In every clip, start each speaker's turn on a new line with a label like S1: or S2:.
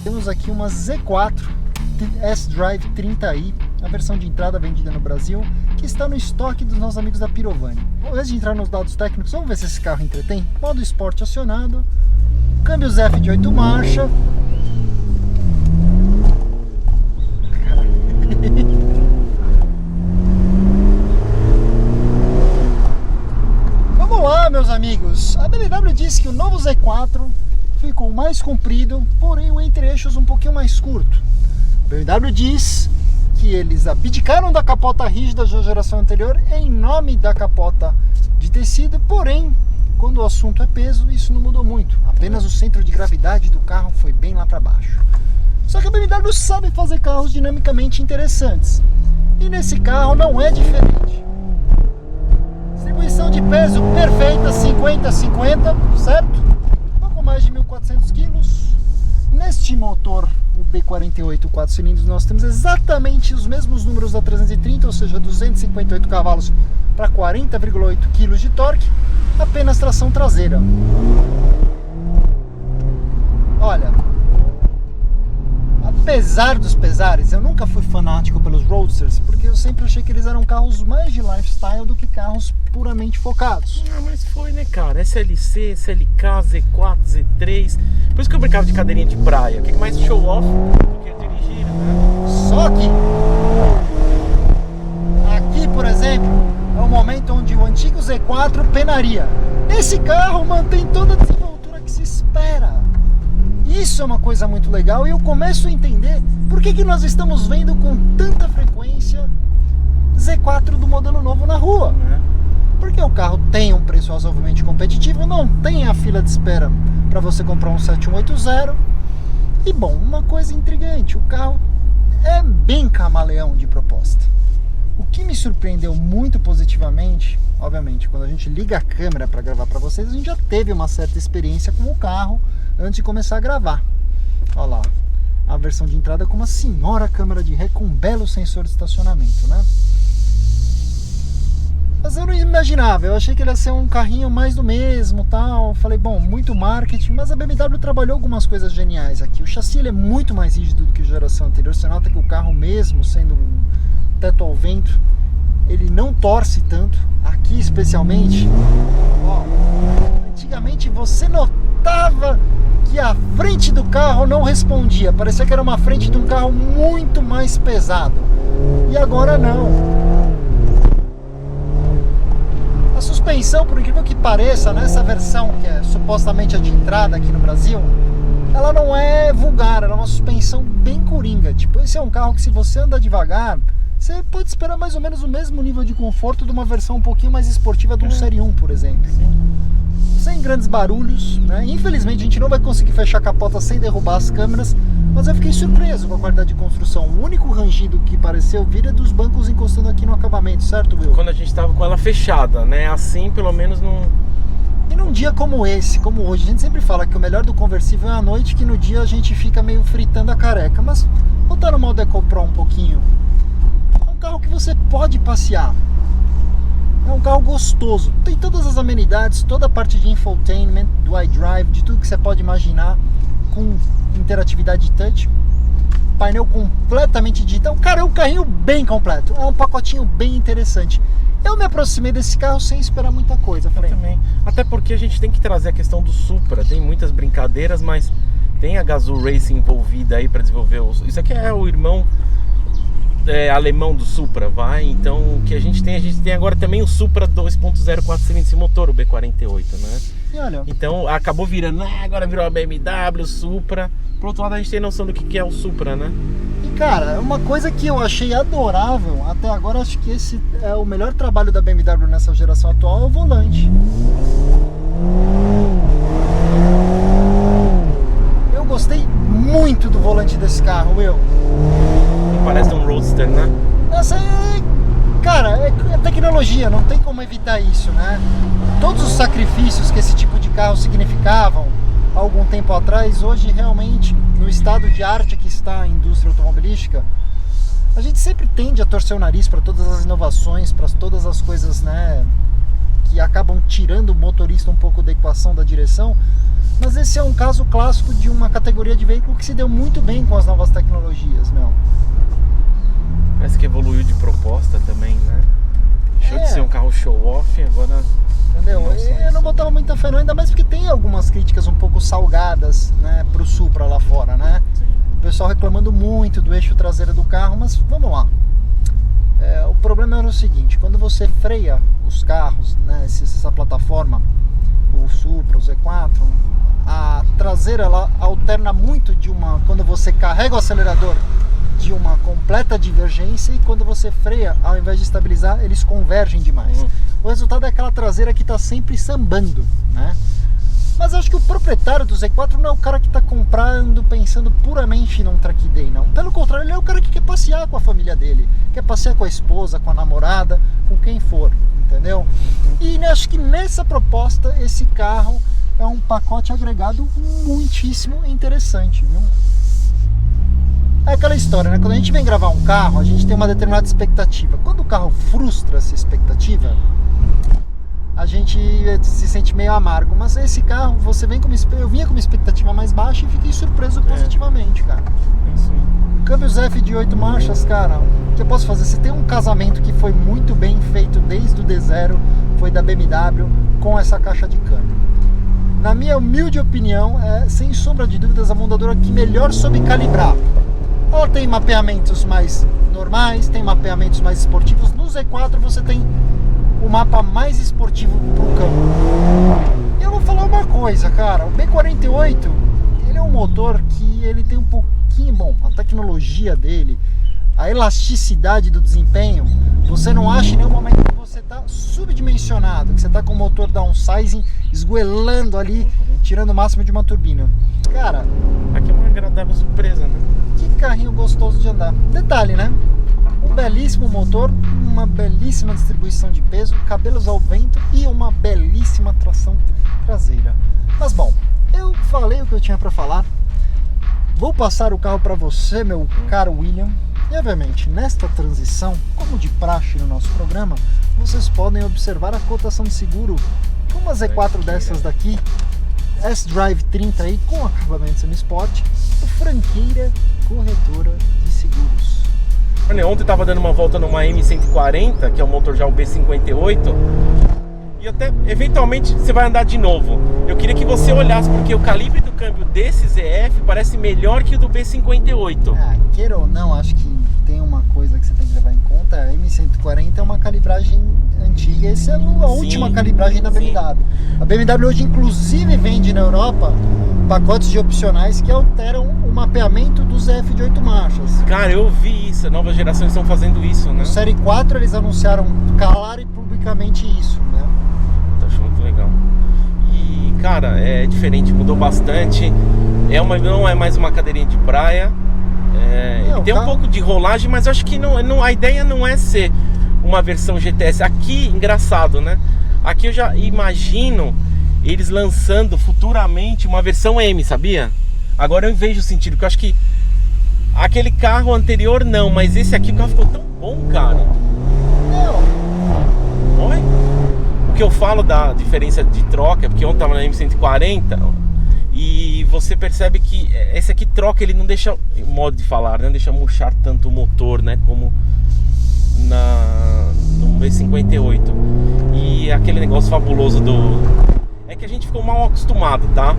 S1: temos aqui uma Z4 S-Drive 30i, a versão de entrada vendida no Brasil, que está no estoque dos nossos amigos da Pirovani. Antes de entrar nos dados técnicos, vamos ver se esse carro entretém. Modo esporte acionado, câmbios F de 8 marchas. Vamos lá, meus amigos. A BMW disse que o novo Z4 ficou mais comprido, porém o entre-eixos um pouquinho mais curto. A BMW diz que eles abdicaram da capota rígida da geração anterior em nome da capota de tecido, porém, quando o assunto é peso, isso não mudou muito. Apenas o centro de gravidade do carro foi bem lá para baixo. Só que a BMW sabe fazer carros dinamicamente interessantes. E nesse carro não é diferente. Distribuição de peso perfeita, 50-50, certo? Pouco mais de 1.400 quilos. Neste motor, o B48 4 cilindros, nós temos exatamente os mesmos números da 330, ou seja, 258 cavalos para 40,8 kg de torque, apenas tração traseira. Olha, apesar dos pesares, eu nunca fui fanático pelos Roadsters, porque eu sempre achei que eles eram carros mais de lifestyle do que carros puramente focados.
S2: Ah, mas foi, né, cara? SLC, SLK, Z4, Z3. Por isso que eu brincava de cadeirinha de praia, que é mais show off do que dirigir, né?
S1: Só que aqui, por exemplo, é o momento onde o antigo Z4 penaria. Esse carro mantém toda a desenvoltura que se espera. Isso é uma coisa muito legal e eu começo a entender por que nós estamos vendo com tanta frequência Z4 do modelo novo na rua. Porque o carro tem um preço razoavelmente competitivo, não tem a fila de espera para você comprar um 7180. E bom, uma coisa intrigante, o carro é bem camaleão de proposta. O que me surpreendeu muito positivamente, obviamente, quando a gente liga a câmera para gravar para vocês, a gente já teve uma certa experiência com o carro antes de começar a gravar. Olha lá, a versão de entrada com uma senhora câmera de ré com um belo sensor de estacionamento, né? Mas eu não imaginava, eu achei que ele ia ser um carrinho mais do mesmo, tal. Falei, bom, muito marketing, mas a BMW trabalhou algumas coisas geniais aqui. O chassi ele é muito mais rígido do que a geração anterior. Você nota que o carro, mesmo sendo um teto ao vento, ele não torce tanto. Aqui especialmente, ó, antigamente você notava que a frente do carro não respondia, parecia que era uma frente de um carro muito mais pesado. E agora não. A suspensão, por incrível que pareça, nessa versão que é supostamente a de entrada aqui no Brasil, ela não é vulgar, ela é uma suspensão bem coringa. Tipo, esse é um carro que, se você anda devagar, você pode esperar mais ou menos o mesmo nível de conforto de uma versão um pouquinho mais esportiva de um Série 1, por exemplo. Sem grandes barulhos, né? Infelizmente a gente não vai conseguir fechar a capota sem derrubar as câmeras, mas eu fiquei surpreso com a qualidade de construção. O único rangido que pareceu vir é dos bancos encostando aqui no acabamento, certo, Will?
S2: Quando a gente tava com ela fechada, né? Assim, pelo menos não...
S1: E num dia como esse, como hoje, a gente sempre fala que o melhor do conversível é a noite, que no dia a gente fica meio fritando a careca. Mas voltar no modo EcoPro um pouquinho, é um carro que você pode passear. É um carro gostoso, tem todas as amenidades, toda a parte de infotainment, do iDrive, de tudo que você pode imaginar, com interatividade touch, painel completamente digital. Cara, é um carrinho bem completo, é um pacotinho bem interessante. Eu me aproximei desse carro sem esperar muita coisa.
S2: Eu também. Até porque a gente tem que trazer a questão do Supra, tem muitas brincadeiras, mas tem a Gazoo Racing envolvida aí para desenvolver isso aqui é o irmão alemão do Supra, vai. Então o que a gente tem agora também o Supra 2.0 4 cilindros de motor, o B48, né?
S1: E olha,
S2: então acabou virando, agora virou a BMW, o Supra. Por outro lado, a gente tem noção do que é o Supra, né?
S1: E cara, uma coisa que eu achei adorável, até agora acho que esse é o melhor trabalho da BMW nessa geração atual, é o volante. Eu gostei muito do volante desse carro, Will.
S2: Parece um Roadster, né?
S1: Essa é, cara, é tecnologia, não tem como evitar isso, né? Todos os sacrifícios que esse tipo de carro significavam há algum tempo atrás, hoje realmente, no estado de arte que está a indústria automobilística, a gente sempre tende a torcer o nariz para todas as inovações, para todas as coisas, né, que acabam tirando o motorista um pouco da equação da direção, mas esse é um caso clássico de uma categoria de veículo que se deu muito bem com as novas tecnologias, meu.
S2: Parece que evoluiu de proposta também, né? Deixou de ser um carro show-off, agora...
S1: Entendeu? Eu não botava muita fé não, ainda mais porque tem algumas críticas um pouco salgadas, né, pro Supra lá fora, né?
S2: Sim.
S1: O pessoal reclamando muito do eixo traseiro do carro, mas vamos lá. O problema era o seguinte, quando você freia os carros, né, essa plataforma, o Supra, o Z4, a traseira ela alterna muito de uma, quando você carrega o acelerador, de uma completa divergência, e quando você freia, ao invés de estabilizar, eles convergem demais. O resultado é aquela traseira que está sempre sambando, né? Mas eu acho que o proprietário do Z4 não é o cara que está comprando pensando puramente num track day, não. Pelo contrário, ele é o cara que quer passear com a família dele, quer passear com a esposa, com a namorada, com quem for, entendeu? E acho que nessa proposta, esse carro é um pacote agregado muitíssimo interessante, viu? É aquela história, né? Quando a gente vem gravar um carro, a gente tem uma determinada expectativa. Quando o carro frustra essa expectativa, a gente se sente meio amargo. Mas esse carro, eu vinha com uma expectativa mais baixa e fiquei surpreso positivamente, cara.
S2: Sim.
S1: Câmbios F de 8 marchas, cara, o que eu posso fazer? Você tem um casamento que foi muito bem feito desde o D0, foi da BMW, com essa caixa de câmbio. Na minha humilde opinião, é sem sombra de dúvidas a montadora que melhor soube calibrar. Ela tem mapeamentos mais normais, tem mapeamentos mais esportivos. No Z4 você tem o mapa mais esportivo pro câmbio. E eu vou falar uma coisa, cara, o B48, ele é um motor que ele tem um pouquinho, bom, a tecnologia dele, a elasticidade do desempenho, você não acha em nenhum momento que você está subdimensionado, que você está com o motor downsizing esgoelando ali, tirando o máximo de uma turbina. Cara,
S2: aqui é uma agradável surpresa, né?
S1: Que carrinho gostoso de andar. Detalhe, né? Um belíssimo motor, uma belíssima distribuição de peso, cabelos ao vento e uma belíssima tração traseira. Mas bom, eu falei o que eu tinha para falar. Vou passar o carro para você, meu caro William. E obviamente, nesta transição, como de praxe no nosso programa, vocês podem observar a cotação de seguro de uma Z4 dessas daqui, S-Drive 30 aí, com acabamento semi-sport, do Franqueira Corretora de Seguros.
S2: Ontem eu tava dando uma volta numa M140, que é o motor já o B58, e até eventualmente você vai andar de novo. Eu queria que você olhasse, porque o calibre do câmbio desse ZF parece melhor que o do B58.
S1: Queira ou não, acho que tem uma coisa que você tem que levar em conta. A M140 é uma calibragem antiga, essa é a última calibragem da BMW. A BMW hoje inclusive vende na Europa pacotes de opcionais que alteram o mapeamento do ZF de 8 marchas.
S2: Cara, eu vi isso, novas gerações estão fazendo isso, né?
S1: No Série 4 eles anunciaram claro e publicamente isso, né?
S2: Acho muito legal. E, cara, é diferente, mudou bastante. Não é mais uma cadeirinha de praia. Ele tem um pouco de rolagem, mas eu acho que a ideia não é ser uma versão GTS. Aqui, engraçado, né? Aqui eu já imagino eles lançando futuramente uma versão M, sabia? Agora eu vejo o sentido, porque eu acho que aquele carro anterior não, mas esse aqui, o carro ficou tão bom, cara. Oi? O que eu falo da diferença de troca, porque ontem tava na M140 e você percebe que esse aqui troca, ele não deixa, modo de falar, não deixa murchar tanto o motor, né, como no B58. E aquele negócio fabuloso é que a gente ficou mal acostumado, tá?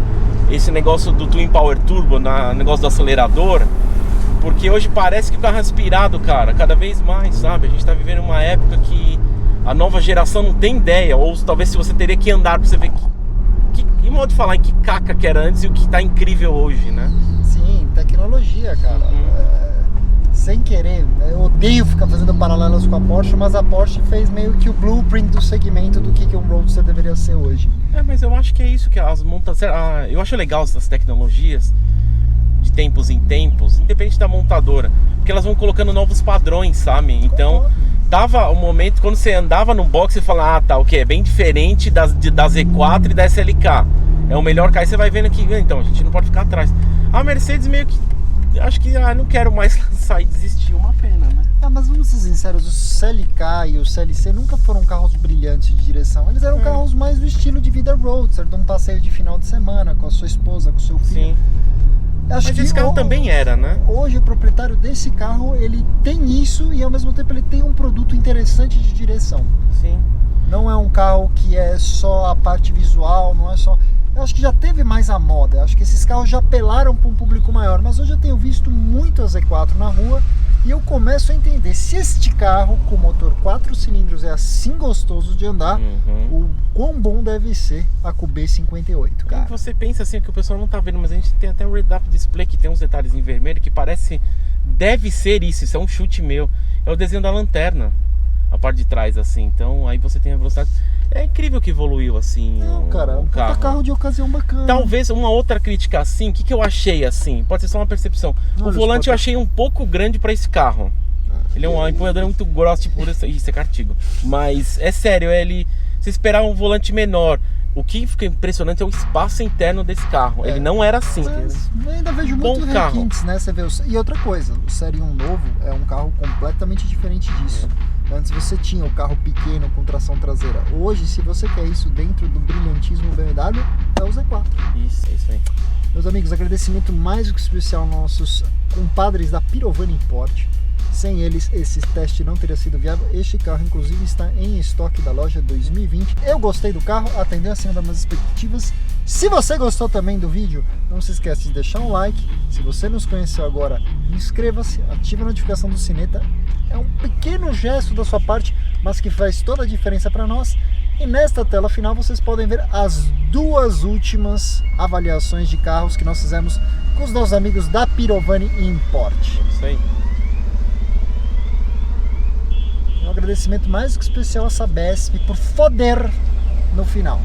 S2: Esse negócio do Twin Power Turbo, negócio do acelerador, porque hoje parece que o carro é aspirado, cara, cada vez mais, sabe? A gente tá vivendo uma época que a nova geração não tem ideia, ou talvez se você teria que andar pra você ver em modo de falar, em que caca que era antes e o que tá incrível hoje, né?
S1: Sim, tecnologia, cara. Sem querer, eu odeio ficar fazendo paralelos com a Porsche, mas a Porsche fez meio que o blueprint do segmento do que um Roadster deveria ser hoje.
S2: Mas eu acho que é isso que elas montam. Eu acho legal essas tecnologias de tempos em tempos, independente da montadora, porque elas vão colocando novos padrões, sabe? Então, dava um momento, quando você andava no box, você fala, tá, ok, é bem diferente da Z4 e da SLK. É o melhor carro, você vai vendo que, então, a gente não pode ficar atrás. A Mercedes meio que, acho que, não quero mais lançar e desistir, uma pena, né?
S1: Mas vamos ser sinceros, o CLK e o CLC nunca foram carros brilhantes de direção. Eles eram carros mais do estilo de vida roadster, de um passeio de final de semana com a sua esposa, com o seu filho.
S2: Sim.
S1: Acho
S2: Mas
S1: que
S2: esse carro também era, né?
S1: Hoje o proprietário desse carro, ele tem isso e ao mesmo tempo ele tem um produto interessante de direção.
S2: Sim.
S1: Não é um carro que é só a parte visual, não é só... Eu acho que já teve mais a moda, eu acho que esses carros já apelaram para um público maior, mas hoje eu tenho visto muito a Z4 na rua e eu começo a entender, se este carro com motor 4 cilindros é assim gostoso de andar, o quão bom deve ser a QB58, cara.
S2: E você pensa assim, que o pessoal não tá vendo, mas a gente tem até um Red-Up Display que tem uns detalhes em vermelho que parece, deve ser isso é um chute meu, é o desenho da lanterna, a parte de trás assim, então aí você tem a velocidade. É incrível que evoluiu assim.
S1: Não, cara, um carro de ocasião bacana.
S2: Talvez uma outra crítica assim, o que eu achei assim? Pode ser só uma percepção. O volante eu achei um pouco grande para esse carro. Ele é uma empunhadura muito grossa, tipo, isso é cartigo. Mas é sério, você esperar um volante menor. O que fica impressionante é o espaço interno desse carro. Ele não era assim.
S1: Mas eu ainda vejo muitos requintes, né? Você vê E outra coisa, o Série 1 novo é um carro completamente diferente disso. Antes você tinha o carro pequeno com tração traseira. Hoje, se você quer isso dentro do brilhantismo BMW, é o Z4.
S2: Isso, é isso aí.
S1: Meus amigos, agradecimento mais do que especial aos nossos compadres da Pirovani Import. Sem eles, esse teste não teria sido viável. Este carro, inclusive, está em estoque da loja 2020. Eu gostei do carro, atendeu acima das minhas expectativas. Se você gostou também do vídeo, não se esqueça de deixar um like. Se você nos conheceu agora, inscreva-se, ative a notificação do sineta. É um pequeno gesto da sua parte, mas que faz toda a diferença para nós. E nesta tela final vocês podem ver as duas últimas avaliações de carros que nós fizemos com os nossos amigos da Pirovani Import.
S2: Isso aí.
S1: Um agradecimento mais do que especial a Sabesp por foder no final.